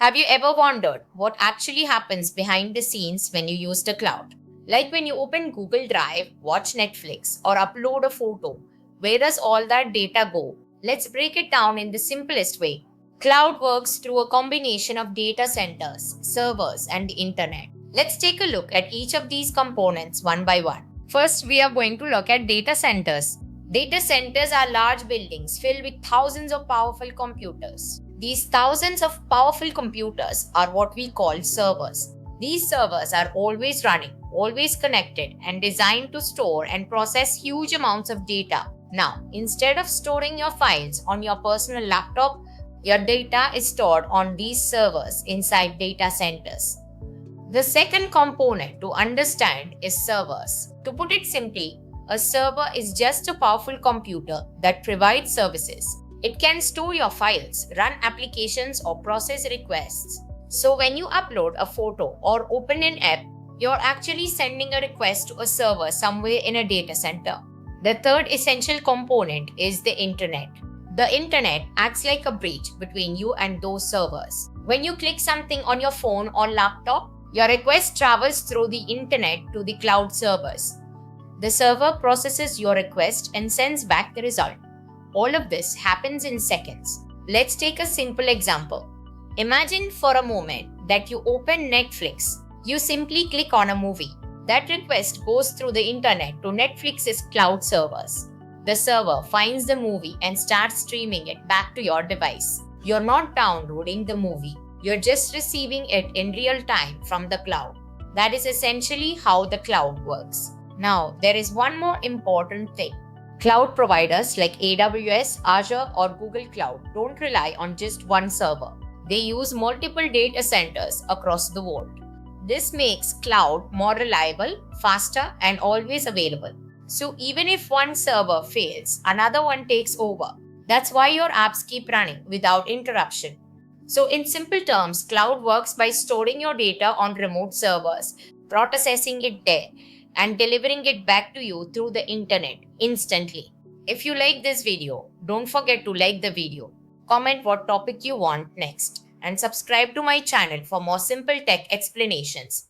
Have you ever wondered what actually happens behind the scenes when you use the cloud? Like when you open Google Drive, watch Netflix, or upload a photo, where does all that data go? Let's break it down in the simplest way. Cloud works through a combination of data centers, servers, and the internet. Let's take a look at each of these components one by one. First, we are going to look at data centers. Data centers are large buildings filled with thousands of powerful computers. These thousands of powerful computers are what we call servers. These servers are always running, always connected, and designed to store and process huge amounts of data. Now, instead of storing your files on your personal laptop, your data is stored on these servers inside data centers. The second component to understand is servers. To put it simply, a server is just a powerful computer that provides services. It can store your files, run applications, or process requests. So, when you upload a photo or open an app, you're actually sending a request to a server somewhere in a data center. The third essential component is the internet. The internet acts like a bridge between you and those servers. When you click something on your phone or laptop, your request travels through the internet to the cloud servers. The server processes your request and sends back the result. All of this happens in seconds. Let's take a simple example. Imagine for a moment that you open Netflix. You simply click on a movie. That request goes through the internet to Netflix's cloud servers. The server finds the movie and starts streaming it back to your device. You're not downloading the movie, you're just receiving it in real time from the cloud. That is essentially how the cloud works. Now, there is one more important thing. Cloud providers like AWS, Azure, or Google Cloud don't rely on just one server. They use multiple data centers across the world. This makes cloud more reliable, faster, and always available. So even if one server fails, another one takes over. That's why your apps keep running without interruption. So in simple terms, cloud works by storing your data on remote servers, processing it there, and delivering it back to you through the internet instantly. If you like this video, don't forget to like the video, comment what topic you want next, and subscribe to my channel for more simple tech explanations.